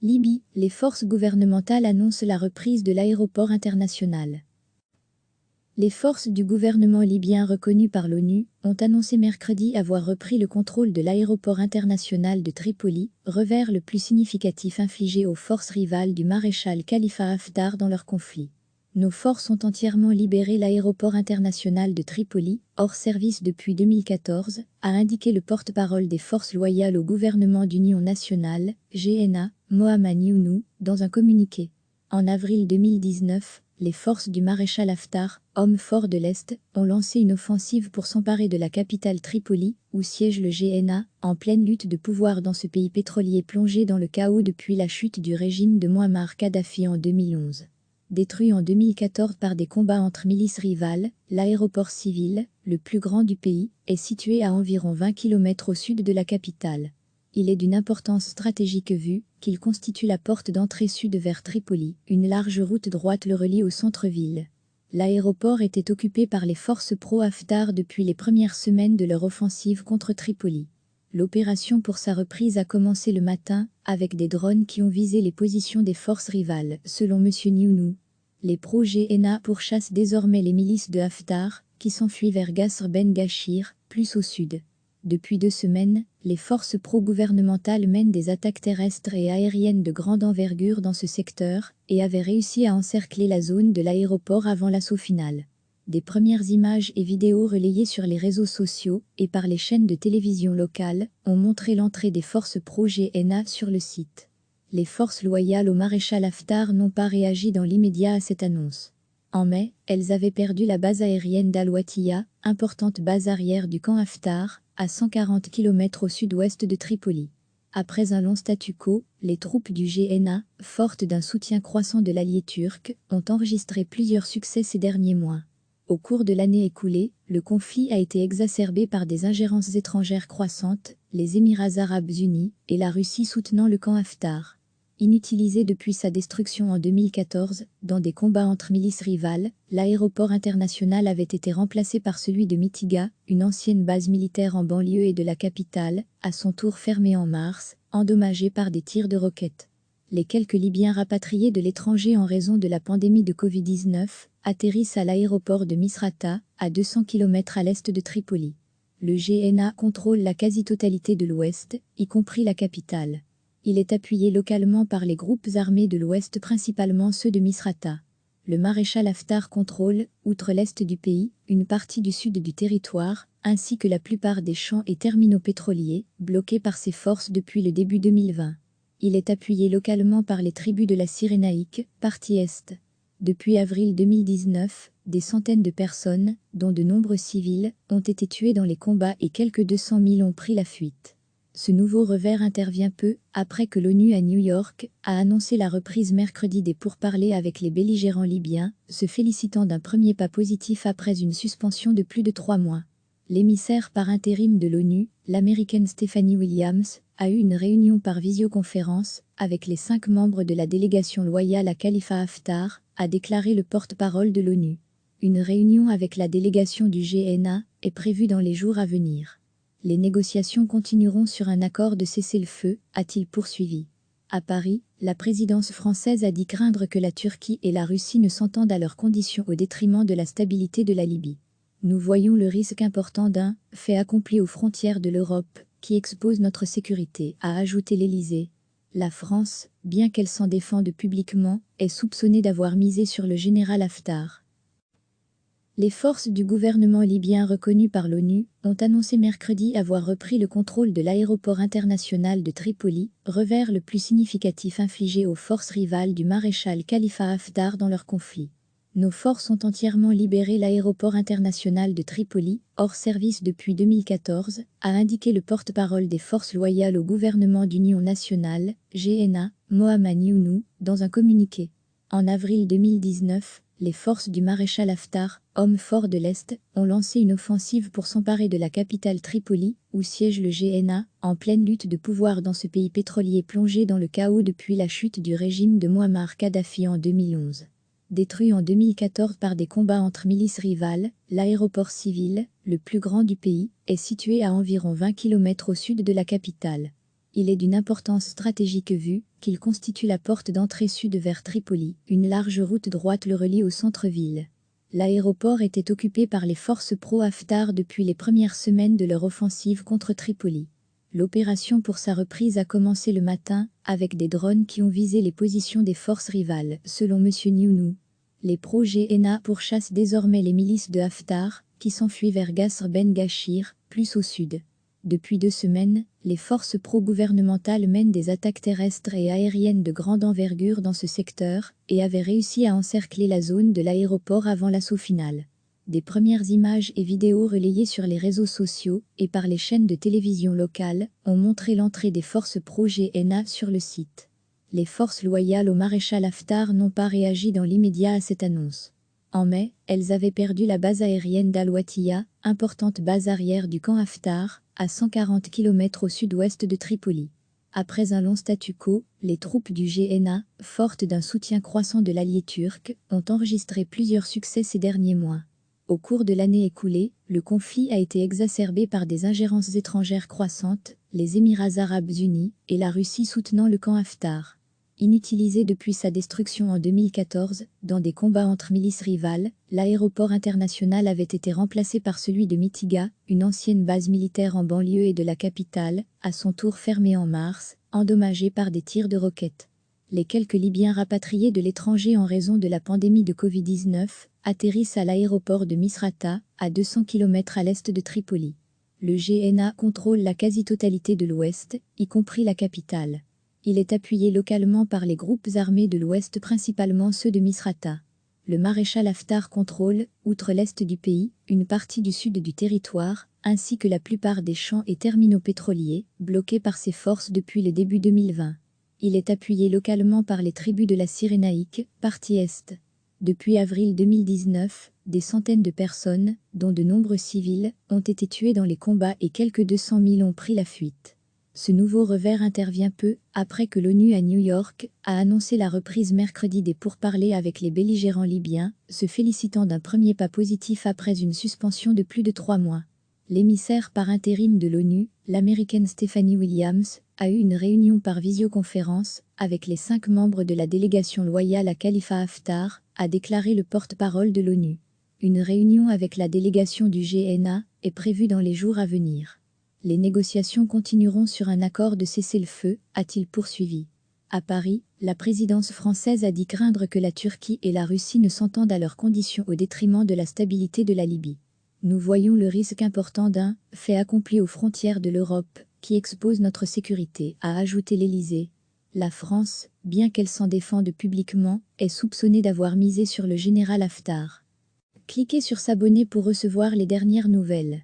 Libye, les forces gouvernementales annoncent la reprise de l'aéroport international. Les forces du gouvernement libyen reconnues par l'ONU ont annoncé mercredi avoir repris le contrôle de l'aéroport international de Tripoli, revers le plus significatif infligé aux forces rivales du maréchal Khalifa Haftar dans leur conflit. Nos forces ont entièrement libéré l'aéroport international de Tripoli, hors service depuis 2014, a indiqué le porte-parole des forces loyales au gouvernement d'union nationale, GNA, Mohamed Younou, dans un communiqué. En avril 2019, les forces du maréchal Haftar, homme fort de l'Est, ont lancé une offensive pour s'emparer de la capitale Tripoli, où siège le GNA, en pleine lutte de pouvoir dans ce pays pétrolier plongé dans le chaos depuis la chute du régime de Mouammar Kadhafi en 2011. Détruit en 2014 par des combats entre milices rivales, l'aéroport civil, le plus grand du pays, est situé à environ 20 km au sud de la capitale. Il est d'une importance stratégique vu qu'il constitue la porte d'entrée sud vers Tripoli, une large route droite le relie au centre-ville. L'aéroport était occupé par les forces pro-Haftar depuis les premières semaines de leur offensive contre Tripoli. L'opération pour sa reprise a commencé le matin, avec des drones qui ont visé les positions des forces rivales, selon M. Younou. Les pro-GNA pourchassent désormais les milices de Haftar, qui s'enfuient vers Gasr Ben Gashir, plus au sud. Depuis 2 semaines, les forces pro-gouvernementales mènent des attaques terrestres et aériennes de grande envergure dans ce secteur, et avaient réussi à encercler la zone de l'aéroport avant l'assaut final. Des premières images et vidéos relayées sur les réseaux sociaux et par les chaînes de télévision locales ont montré l'entrée des forces pro-GNA sur le site. Les forces loyales au maréchal Haftar n'ont pas réagi dans l'immédiat à cette annonce. En mai, elles avaient perdu la base aérienne d'Al-Watiya, importante base arrière du camp Haftar, à 140 km au sud-ouest de Tripoli. Après un long statu quo, les troupes du GNA, fortes d'un soutien croissant de l'allié turc, ont enregistré plusieurs succès ces derniers mois. Au cours de l'année écoulée, le conflit a été exacerbé par des ingérences étrangères croissantes, les Émirats arabes unis et la Russie soutenant le camp Haftar. Inutilisé depuis sa destruction en 2014, dans des combats entre milices rivales, l'aéroport international avait été remplacé par celui de Mitiga, une ancienne base militaire en banlieue et de la capitale, à son tour fermée en mars, endommagée par des tirs de roquettes. Les quelques Libyens rapatriés de l'étranger en raison de la pandémie de Covid-19 atterrissent à l'aéroport de Misrata, à 200 km à l'est de Tripoli. Le GNA contrôle la quasi-totalité de l'ouest, y compris la capitale. Il est appuyé localement par les groupes armés de l'ouest, principalement ceux de Misrata. Le maréchal Haftar contrôle, outre l'est du pays, une partie du sud du territoire, ainsi que la plupart des champs et terminaux pétroliers, bloqués par ses forces depuis le début 2020. Il est appuyé localement par les tribus de la Cyrénaïque, partie est. Depuis avril 2019, des centaines de personnes, dont de nombreux civils, ont été tués dans les combats et quelques 200 000 ont pris la fuite. Ce nouveau revers intervient peu après que l'ONU à New York a annoncé la reprise mercredi des pourparlers avec les belligérants libyens, se félicitant d'un premier pas positif après une suspension de plus de 3 mois. L'émissaire par intérim de l'ONU, l'américaine Stephanie Williams, a eu une réunion par visioconférence avec les 5 membres de la délégation loyale à Khalifa Haftar, a déclaré le porte-parole de l'ONU. Une réunion avec la délégation du GNA est prévue dans les jours à venir. Les négociations continueront sur un accord de cessez-le-feu, a-t-il poursuivi. À Paris, la présidence française a dit craindre que la Turquie et la Russie ne s'entendent à leurs conditions au détriment de la stabilité de la Libye. Nous voyons le risque important d'un « fait accompli aux frontières de l'Europe » qui expose notre sécurité, a ajouté l'Élysée. La France, bien qu'elle s'en défende publiquement, est soupçonnée d'avoir misé sur le général Haftar. Les forces du gouvernement libyen reconnues par l'ONU ont annoncé mercredi avoir repris le contrôle de l'aéroport international de Tripoli, revers le plus significatif infligé aux forces rivales du maréchal Khalifa Haftar dans leur conflit. Nos forces ont entièrement libéré l'aéroport international de Tripoli, hors service depuis 2014, a indiqué le porte-parole des forces loyales au gouvernement d'union nationale, GNA, Mohamed Younou, dans un communiqué. En avril 2019, les forces du maréchal Haftar, homme fort de l'Est, ont lancé une offensive pour s'emparer de la capitale Tripoli, où siège le GNA, en pleine lutte de pouvoir dans ce pays pétrolier plongé dans le chaos depuis la chute du régime de Mouammar Kadhafi en 2011. Détruit en 2014 par des combats entre milices rivales, l'aéroport civil, le plus grand du pays, est situé à environ 20 km au sud de la capitale. Il est d'une importance stratégique vu qu'il constitue la porte d'entrée sud vers Tripoli. Une large route droite le relie au centre-ville. L'aéroport était occupé par les forces pro-Haftar depuis les premières semaines de leur offensive contre Tripoli. L'opération pour sa reprise a commencé le matin, avec des drones qui ont visé les positions des forces rivales, selon M. Niounou. Les pro-GNA pourchassent désormais les milices de Haftar, qui s'enfuient vers Gasr Ben Gashir, plus au sud. Depuis 2 semaines, les forces pro-gouvernementales mènent des attaques terrestres et aériennes de grande envergure dans ce secteur, et avaient réussi à encercler la zone de l'aéroport avant l'assaut final. Des premières images et vidéos relayées sur les réseaux sociaux et par les chaînes de télévision locales ont montré l'entrée des forces pro-GNA sur le site. Les forces loyales au maréchal Haftar n'ont pas réagi dans l'immédiat à cette annonce. En mai, elles avaient perdu la base aérienne d'Al-Watiya, importante base arrière du camp Haftar, à 140 km au sud-ouest de Tripoli. Après un long statu quo, les troupes du GNA, fortes d'un soutien croissant de l'allié turc, ont enregistré plusieurs succès ces derniers mois. Au cours de l'année écoulée, le conflit a été exacerbé par des ingérences étrangères croissantes, les Émirats arabes unis et la Russie soutenant le camp Haftar. Inutilisé depuis sa destruction en 2014, dans des combats entre milices rivales, l'aéroport international avait été remplacé par celui de Mitiga, une ancienne base militaire en banlieue et de la capitale, à son tour fermée en mars, endommagée par des tirs de roquettes. Les quelques Libyens rapatriés de l'étranger en raison de la pandémie de Covid-19 atterrissent à l'aéroport de Misrata, à 200 km à l'est de Tripoli. Le GNA contrôle la quasi-totalité de l'ouest, y compris la capitale. Il est appuyé localement par les groupes armés de l'Ouest, principalement ceux de Misrata. Le maréchal Haftar contrôle, outre l'est du pays, une partie du sud du territoire, ainsi que la plupart des champs et terminaux pétroliers, bloqués par ses forces depuis le début 2020. Il est appuyé localement par les tribus de la Cyrénaïque, partie est. Depuis avril 2019, des centaines de personnes, dont de nombreux civils, ont été tués dans les combats et quelques 200 000 ont pris la fuite. Ce nouveau revers intervient peu après que l'ONU à New York a annoncé la reprise mercredi des pourparlers avec les belligérants libyens, se félicitant d'un premier pas positif après une suspension de plus de 3 mois. L'émissaire par intérim de l'ONU, l'Américaine Stephanie Williams, a eu une réunion par visioconférence avec les 5 membres de la délégation loyale à Khalifa Haftar, a déclaré le porte-parole de l'ONU. Une réunion avec la délégation du GNA est prévue dans les jours à venir. Les négociations continueront sur un accord de cessez-le-feu, a-t-il poursuivi. À Paris, la présidence française a dit craindre que la Turquie et la Russie ne s'entendent à leurs conditions au détriment de la stabilité de la Libye. Nous voyons le risque important d'un « fait accompli aux frontières de l'Europe, qui expose notre sécurité », a ajouté l'Élysée. La France, bien qu'elle s'en défende publiquement, est soupçonnée d'avoir misé sur le général Haftar. Cliquez sur s'abonner pour recevoir les dernières nouvelles.